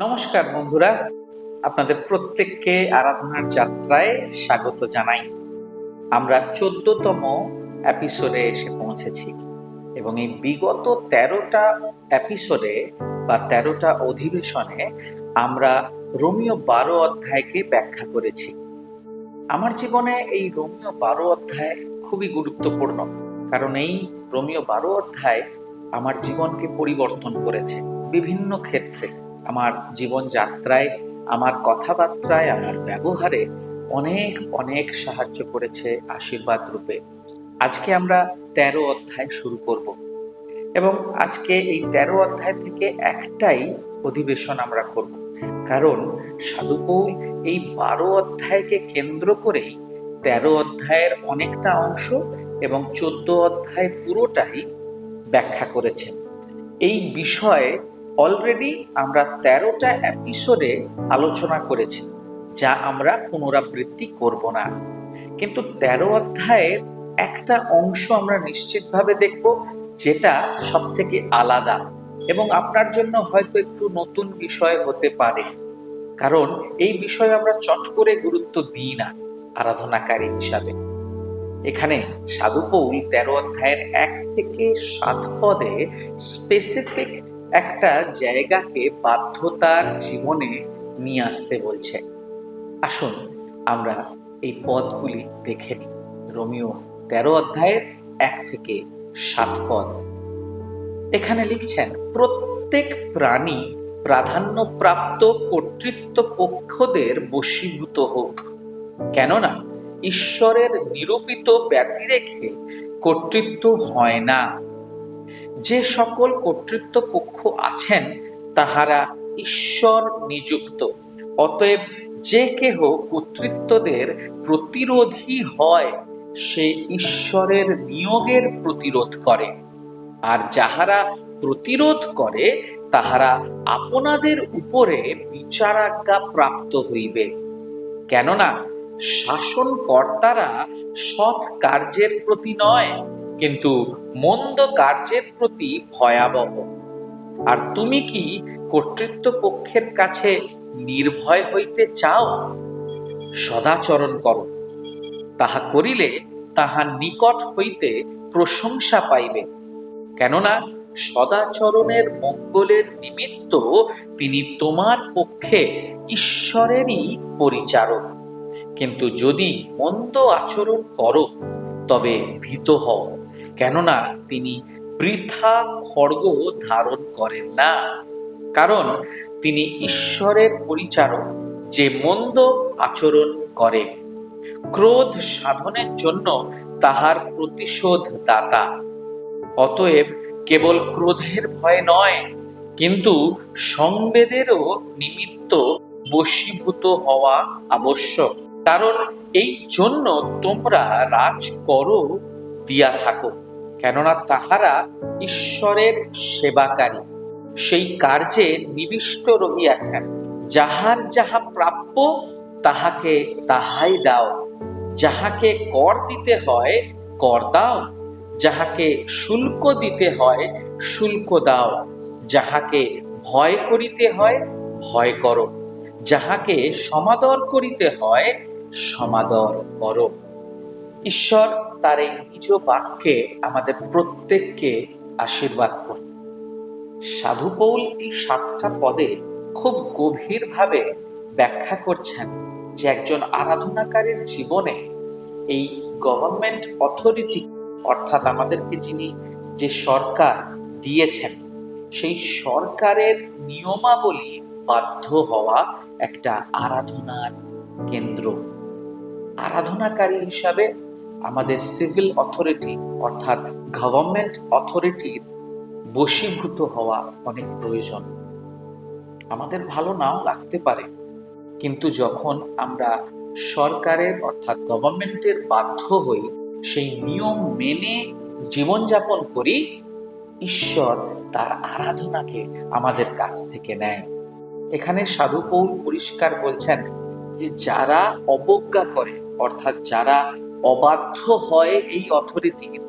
নমস্কার বন্ধুরা, আপনাদের প্রত্যেককে আরাধনার যাত্রায় স্বাগত জানাই। আমরা 14তম এপিসোডে এসে পৌঁছেছি এবং এই বিগত 13টা এপিসোডে বা 13টা অধিবেশনে আমরা রোমিও 12 অধ্যায়কে ব্যাখ্যা করেছি। আমার জীবনে এই রোমিও 12 অধ্যায় খুবই গুরুত্বপূর্ণ, কারণ এই রোমিও 12 অধ্যায় আমার জীবনকে পরিবর্তন করেছে বিভিন্ন ক্ষেত্রে। আমার জীবনযাত্রায়, আমার কথাবার্তায়, আমার ব্যবহারে অনেক অনেক সাহায্য করেছে আশীর্বাদ রূপে। আজকে আমরা 13 অধ্যায় শুরু করব এবং আজকে এই 13 অধ্যায় থেকে একটাই অধিবেশন আমরা করব, কারণ সাধু পৌল এই 12 অধ্যায়কে কেন্দ্র করেই 13 অধ্যায়ের অনেকটা অংশ এবং 14 অধ্যায় পুরোটাই ব্যাখ্যা করেছেন। এই বিষয়ে অলরেডি আমরা 13টা এপিসোডে আলোচনা করেছি, যা আমরা পুনরাবৃত্তি করব না। কিন্তু 13 অধ্যায়ের একটা অংশ আমরা নিশ্চিতভাবে দেখব, যেটা সব থেকে আলাদা এবং আপনার জন্য হয়তো একটু নতুন বিষয় হতে পারে, কারণ এই বিষয়ে আমরা চট করে গুরুত্ব দিই না আরাধনাকারী হিসাবে। এখানে সাধু পৌল 13 অধ্যায়ের 1 থেকে 7 পদে স্পেসিফিক একটা জায়গাকে বাধ্যতার জীবনে নিয়ে আসতে বলছে। আসুন আমরা এই পদগুলি দেখে নিই। রোমিও 13 অধ্যায়ের 1 থেকে 7 পদ। এখানে লিখছেন, প্রত্যেক প্রাণী প্রাধান্যপ্রাপ্ত কর্তৃত্ব পক্ষদের বশীভূত হোক, কেননা ঈশ্বরের নিরূপিত ব্যতিরেকে কর্তৃত্ব হয় না। যে সকল কর্তৃত্ব পক্ষ আছেন তাহারা ঈশ্বর নিযুক্ত, অতএব যে কেহ কর্তৃত্বদের প্রতিরোধী হয় সে ঈশ্বরের নিয়োগের প্রতিরোধ করে, আর যাহারা প্রতিরোধ করে তাহারা আপনাদের উপরে বিচারাজ্ঞা প্রাপ্ত হইবে। কেননা শাসনকর্তারা সৎ কার্যের প্রতি নয়, কিন্তু মন্দ কার্যের প্রতি ভয়াবহ। আর তুমি কি কর্তৃত্ব পক্ষের কাছে নির্ভয় হইতে চাও? সদাচরণ করো, তাহা করিলে তাহার নিকট হইতে প্রশংসা পাইবে, কেননা সদাচরণের মঙ্গলের নিমিত্ত তিনি তোমার পক্ষে ঈশ্বরেরই পরিচারক। কিন্তু যদি মন্দ আচরণ করো তবে ভীত হও, কেননা তিনি বৃথা খড়গ ধারণ করেন না, কারণ তিনি ঈশ্বরের পরিচারক যে মন্দ আচরণ করে। ক্রোধ সাধনের জন্য তাহার প্রতিশোধ দাতা। অতএব কেবল ক্রোধের ভয় নয়, কিন্তু সংবেদেরও নিমিত্ত বশীভূত হওয়া আবশ্যক, কারণ এই জন্য তোমরা রাজ করো দিয়া থাকো, কেননা তাহারা ঈশ্বরের সেবাকারী, সেই কার্যে নিবিষ্ট রহিয়াছেন। যাহার যাহা প্রাপ্য তাহাকে তাহাই দাও, যাহাকে কর দিতে হয় কর দাও, যাহাকে শুল্ক দিতে হয় শুল্ক দাও, যাহাকে ভয় করিতে হয় ভয় করো, যাহাকে সমাদর করিতে হয় সমাদর করো। ঈশ্বর তার এই নিজ বাক্যে আমাদের প্রত্যেককে আশীর্বাদ করুন। সাধু পৌল এই 7টা পদে খুব গভীরভাবে ব্যাখ্যা করছেন যে একজন আরাধনাকারীর জীবনে এই গভর্নমেন্ট অথরিটি, অর্থাৎ আমাদেরকে যিনি যে সরকার দিয়েছেন, সেই সরকারের নিয়মাবলী বাধ্য হওয়া একটা আরাধনার কেন্দ্র। আরাধনাকারী হিসাবে আমাদের সিভিল অথরিটি অর্থাৎ গভর্নমেন্ট অথরিটির বশীভূত হওয়া অনেক প্রয়োজন। আমাদের ভালো নাও লাগতে পারে, কিন্তু যখন আমরা সরকারের অর্থাৎ গভর্নমেন্টের বাধ্য হই, সেই নিয়ম মেনে জীবনযাপন করি, ঈশ্বর তার আরাধনাকে আমাদের কাছ থেকে নেয়। এখানে সাধু পৌল পরিষ্কার বলছেন যে যারা অবজ্ঞা করে অর্থাৎ যারা অবাধ্য হয় এই অথরিটির,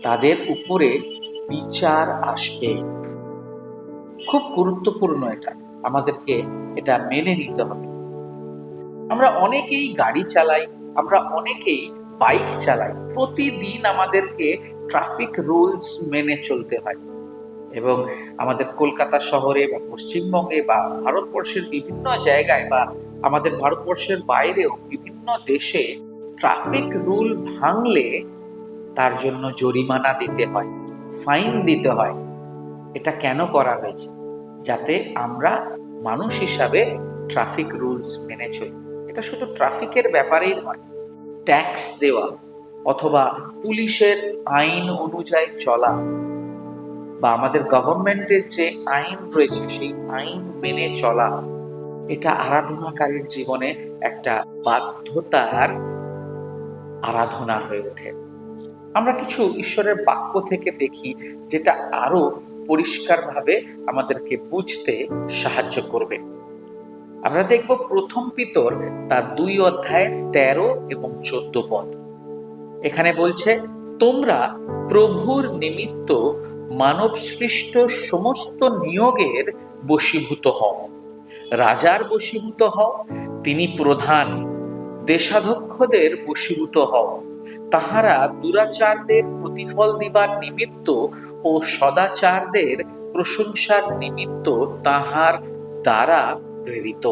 তাদের উপরে বিচার আসবে। খুব গুরুত্বপূর্ণ এটা। আমাদেরকে এটা মেনে নিতে হবে। আমরা অনেকেই গাড়ি চালাই, আমরা অনেকেই বাইক চালাই, প্রতিদিন আমাদেরকে ট্রাফিক রুলস মেনে চলতে হয়। এবং আমাদের কলকাতা শহরে বা পশ্চিমবঙ্গে বা ভারতবর্ষের বিভিন্ন জায়গায় বা আমাদের ভারতবর্ষের বাইরেও বিভিন্ন দেশে ট্রাফিক রুল ভাঙলে তার জন্য জরিমানা দিতে হয়, ফাইন দিতে হয়। এটা কেন করা হয়েছে? যাতে আমরা মানুষ হিসাবে ট্রাফিক রুলস মেনে চলি। এটা শুধু ট্রাফিকের ব্যাপারেই নয়, ট্যাক্স দেওয়া অথবা পুলিশের আইন অনুযায়ী চলা বা আমাদের গভর্নমেন্টের যে আইন রয়েছে সেই আইন মেনে চলা, এটা আরাধনাকারীর জীবনে একটা বাধ্যতার আরাধনা হয়ে ওঠে। আমরা কিছু ঈশ্বরের বাক্য থেকে দেখি যেটা আরো পরিষ্কারভাবে আমাদেরকে বুঝতে সাহায্য করবে। আমরা দেখব প্রথম পিতর তার 2 অধ্যায় 13 এবং 14 পদ। এখানে বলছে, তোমরা প্রভুর নিমিত্ত মানব সৃষ্ট সমস্ত নিয়োগের বশীভূত হও, রাজার বশীভূত হও, তিনি প্রধান, দেশাধ্যক্ষদের বশীভূত হও, তাহারা দুরাচারদের প্রতিফল দিবার নিমিত্ত ও সদাচারদের প্রশংসার নিমিত্ত তাহার দ্বারা প্রেরিত।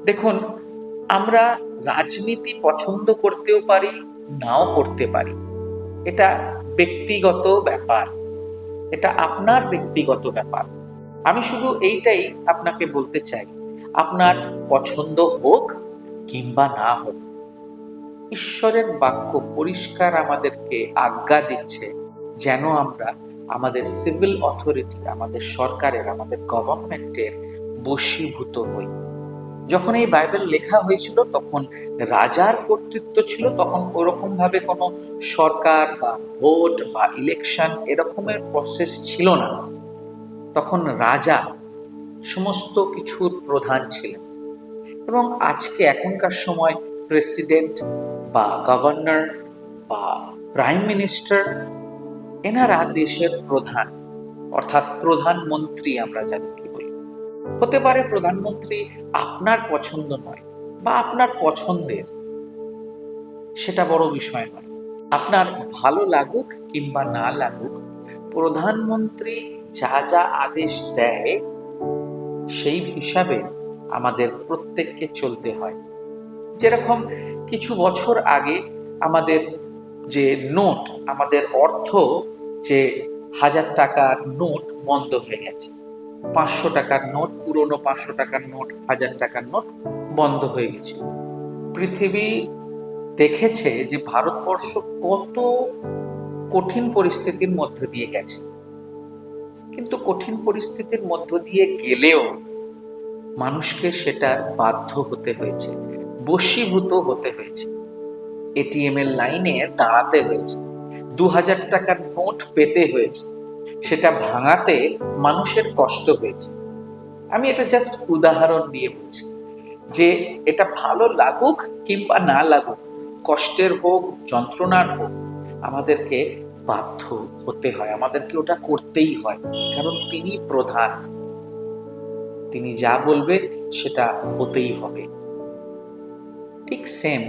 দেখুন, আমরা রাজনীতি পছন্দ করতেও পারি, নাও করতে পারি। এটা ব্যক্তিগত ব্যাপার, এটা আপনার ব্যক্তিগত ব্যাপার। আমি শুধু এইটাই আপনাকে বলতে চাই, আপনার পছন্দ হোক কিংবা না হোক, ঈশ্বরের বাক্য পরিষ্কার আমাদেরকে আজ্ঞা দিচ্ছে যেন আমরা আমাদের সিভিল অথরিটি, আমাদের সরকারের, আমাদের গভর্নমেন্টের বশীভূত হই। যখন এই বাইবেল লেখা হয়েছিল তখন রাজার কর্তৃত্ব ছিল, তখন ওরকম ভাবে কোনো সরকার বা ভোট বা ইলেকশন এরকমের প্রসেস ছিল না। তখন রাজা সমস্ত কিছুর প্রধান ছিলেন। এবং আজকে এখনকার সময় প্রেসিডেন্ট বা গভর্নর বা প্রাইম মিনিস্টার, এনারা দেশের প্রধান, অর্থাৎ প্রধানমন্ত্রী আমরা যাদেরকে বলি। হতে পারে প্রধানমন্ত্রী আপনার পছন্দ নয় বা আপনার পছন্দের, সেটা বড় বিষয় নয়। আপনার ভালো লাগুক কিংবা না লাগুক, প্রধানমন্ত্রী যা যা আদেশ দেয় সেই হিসাবে আমাদের প্রত্যেককে চলতে হয়। যেরকম কিছু বছর আগে আমাদের যে নোট, আমাদের অর্থ, যে 1000 টাকার নোট বন্ধ হয়ে গেছে, 500 টাকার নোট, পুরনো 500 টাকার নোট, 1000 টাকার নোট বন্ধ হয়ে গেছে। পৃথিবী দেখেছে যে ভারতবর্ষ কত কঠিন পরিস্থিতির মধ্য দিয়ে গেছে, কিন্তু কঠিন পরিস্থিতির মধ্য দিয়ে গেলেও মানুষকে সেটা বাধ্য হতে হয়েছে, বশীভূত হতে হয়েছে, এটিএম এর লাইনে দাঁড়াতে হয়েছে, 2000 টাকার নোট পেতে হয়েছে, সেটা ভাঙাতে মানুষের কষ্ট হয়েছে। আমি এটা জাস্ট উদাহরণ দিয়ে বলছি যে এটা ভালো লাগুক কিংবা না লাগুক, কষ্টের হোক, যন্ত্রণার হোক, আমাদেরকে বাধ্য হতে হয়, আমাদেরকে ওটা করতেই হয়, কারণ তিনি প্রধান, তিনি যা বলবে সেটা হতেই হবে। ঠিক সেম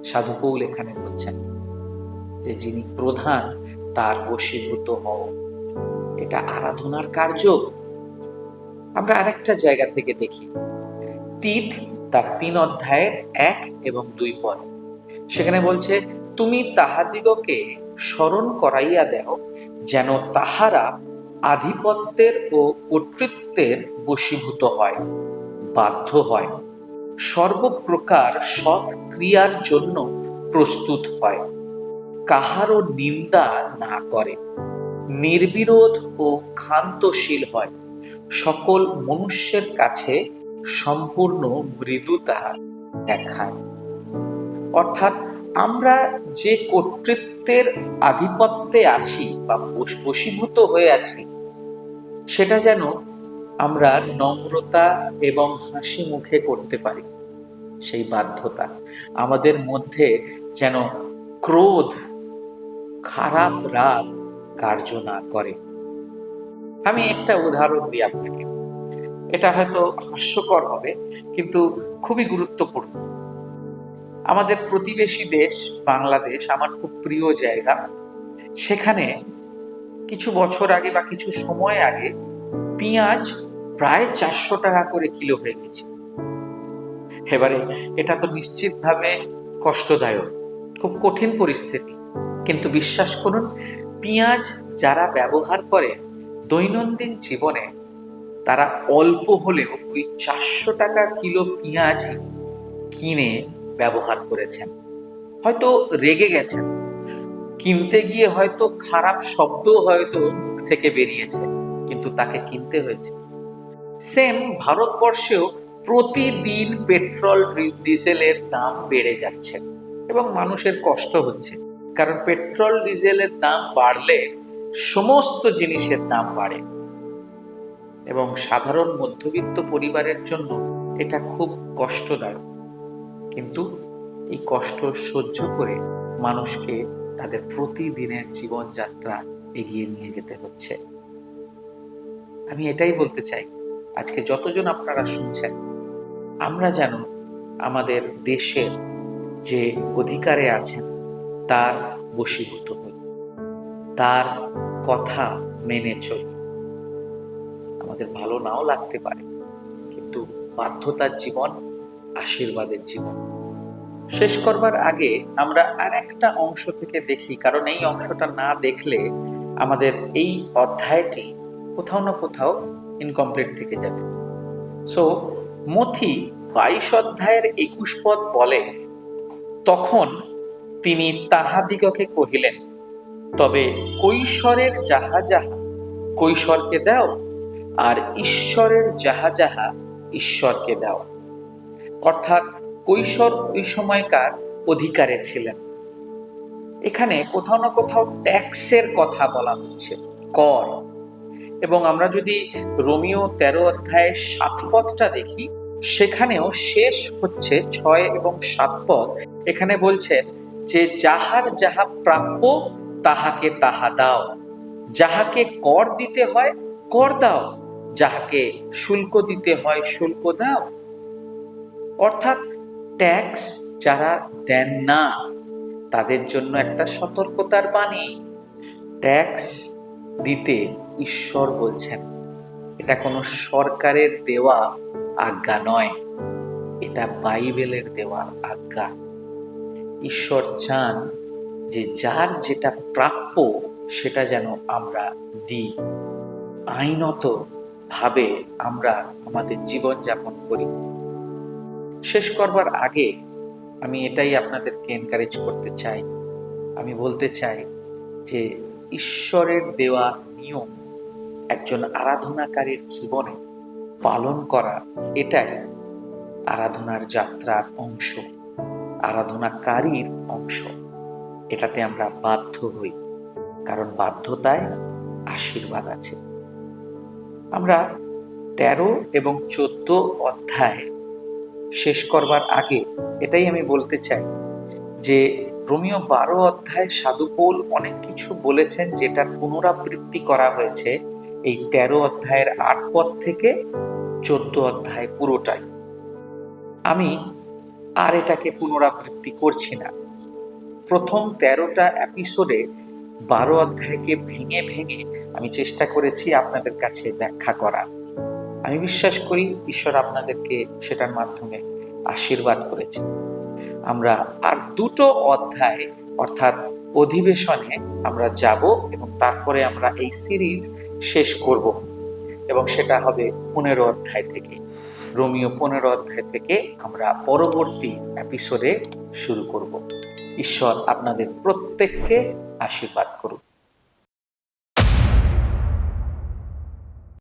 সাধু পৌল এখানে বলছেন যে যিনি প্রধান তার বশীভূত হও, এটা আরাধনার কার্য। আমরা আরেকটা জায়গা থেকে দেখি, তীত তার 3 অধ্যায়ের 1 এবং 2 পদ। সেখানে বলছে, তুমি তাহাদিগকে স্মরণ করাইয়া দাও যেন তাহারা আধিপত্যের ও কর্তৃত্বের বশীভূত হয়, বাধ্য হয়, সর্বপ্রকার সৎ ক্রিয়ার জন্য প্রস্তুত হয়, কাহারও নিন্দা না করে, নির্বিরোধ ও ক্ষান্তশীল হয়, সকল মনুষ্যের কাছে সম্পূর্ণ মৃদুতা দেখায়। অর্থাৎ আমরা যে কর্তৃত্বের আধিপত্যে আছি বা বশীভূত হয়ে আছি, সেটা যেন আমরা নম্রতা এবং হাসি মুখে করতে পারি। সেই বাধ্যতা আমাদের মধ্যে যেন ক্রোধ, খারাপ রাগ কার্য না করে। আমি একটা উদাহরণ দিই আপনাকে। এটা হয়তো হাস্যকর হবে, কিন্তু খুবই গুরুত্বপূর্ণ। আমাদের প্রতিবেশী দেশ বাংলাদেশ আমার খুব প্রিয় জায়গা। সেখানে কিছু বছর আগে বা কিছু সময় আগে পেঁয়াজ প্রায় 400 টাকা করে কিলো হয়ে গেছে। এবারে এটা তো নিশ্চিতভাবে কষ্টদায়ক, খুব কঠিন পরিস্থিতি। কিন্তু বিশ্বাস করুন, পেঁয়াজ যারা ব্যবহার করে দৈনন্দিন জীবনে, তারা অল্প হলেও ওই 400 টাকা কিলো পেঁয়াজ কিনে ব্যবহার করেছেন। হয়তো রেগে গেছেন, কিনতে গিয়ে হয়তো খারাপ শব্দ হয়তো মুখ থেকে বেরিয়েছে, কিন্তু তাকে কিনতে হয়েছে। সেম ভারতবর্ষেও প্রতিদিন পেট্রোল ডিজেলের দাম বেড়ে যাচ্ছে এবং মানুষের কষ্ট হচ্ছে, কারণ পেট্রোল ডিজেলের দাম বাড়লে সমস্ত জিনিসের দাম বাড়ে এবং সাধারণ মধ্যবিত্ত পরিবারের জন্য এটা খুব কষ্টদায়ক। কিন্তু এই কষ্ট সহ্য করে মানুষকে তাদের প্রতিদিনের জীবনযাত্রা এগিয়ে নিয়ে যেতে হচ্ছে। আমি এটাই বলতে চাই, আজকে যতজন আপনারা শুনছেন, আমরা যেন আমাদের দেশের যে অধিকারে আছেন তার বশীভূত হই, তার কথা মেনে চলি। আমাদের ভালো নাও লাগতে পারে, কিন্তু বাধ্যতার জীবন আশীর্বাদের জীবন। শেষ করবার আগে আমরা আর একটা অংশ থেকে দেখি, কারণ এই অংশটা না দেখলে আমাদের এই অধ্যায়টি কোথাও না কোথাও ইনকমপ্লিট থেকে যাবে। সো মথি 22 অধ্যায়ের 21 পদ বলে, তখন তিনি তাহাদিগকে কহিলেন, তবে কৈশোরের যাহা যাহা কৈশোরকে দাও, আর ঈশ্বরের যাহা যাহা ঈশ্বরকে দাও। অর্থাৎ কৈশোর ওই সময়কার অধিকারে ছিলেন। এখানে কোথাও না কোথাও ট্যাক্সের কথা বলা হচ্ছে, কর। এবং আমরা যদি রোমিও 13 অধ্যায়ে 7 পদটা দেখি, সেখানেও শেষ হচ্ছে 6 এবং 7 পদ। এখানে বলছেন যে যাহার যাহা প্রাপ্য তাহাকে তাহা দাও, যাহাকে কর দিতে হয় কর দাও, যাহাকে শুল্ক দিতে হয় শুল্ক দাও। অর্থাৎ ট্যাক্স যারা দেন না তাদের জন্য একটা সতর্কতার বাণী। ট্যাক্স দিতে ঈশ্বর বলছেন, এটা কোনো সরকারের দেওয়া আজ্ঞা নয়, এটা বাইবেলের দেওয়া আজ্ঞা। ঈশ্বর চান যে যার যেটা প্রাপ্য সেটা যেন আমরা দিই, আইনত ভাবে আমরা আমাদের জীবনযাপন করি। শেষ করবার আগে আমি এটাই আপনাদেরকে এনকারেজ করতে চাই। আমি বলতে চাই যে ঈশ্বরের দেওয়া নিয়ম একজন আরাধনাকারীর জীবনে পালন করা, এটাই আরাধনার যাত্রার অংশ, আরাধনাকারীর অংশ। এটাতে আমরা বাধ্য হই, কারণ বাধ্যতায় আশীর্বাদ আছে। আমরা 13 এবং 14 অধ্যায় শেষ করবার আগে এটাই আমি বলতে চাই যে রোমিও 12 অধ্যায় সাধু পৌল অনেক কিছু বলেছেন, যেটার পুনরাবৃত্তি করা হয়েছে এই 13 অধ্যায়ের 8 পদ থেকে 14 অধ্যায় পুরোটাই। আমি আর এটাকে পুনরাবৃত্তি করছি না। প্রথম 13টা এপিসোডে 12 অধ্যায়কে ভেঙে ভেঙে আমি চেষ্টা করেছি আপনাদের কাছে ব্যাখ্যা করা। আমি বিশ্বাস করি ঈশ্বর আপনাদেরকে সেটার মাধ্যমে আশীর্বাদ করেছে। আমরা আর 2টো অধ্যায় অর্থাৎ অধিবেশনে আমরা যাব এবং তারপরে আমরা এই সিরিজ শেষ করব, এবং সেটা হবে 15 অধ্যায় থেকে। রোমিও 15 অধ্যায় থেকে আমরা পরবর্তী এপিসোডে শুরু করব। ঈশ্বর আপনাদের প্রত্যেককে আশীর্বাদ করুন।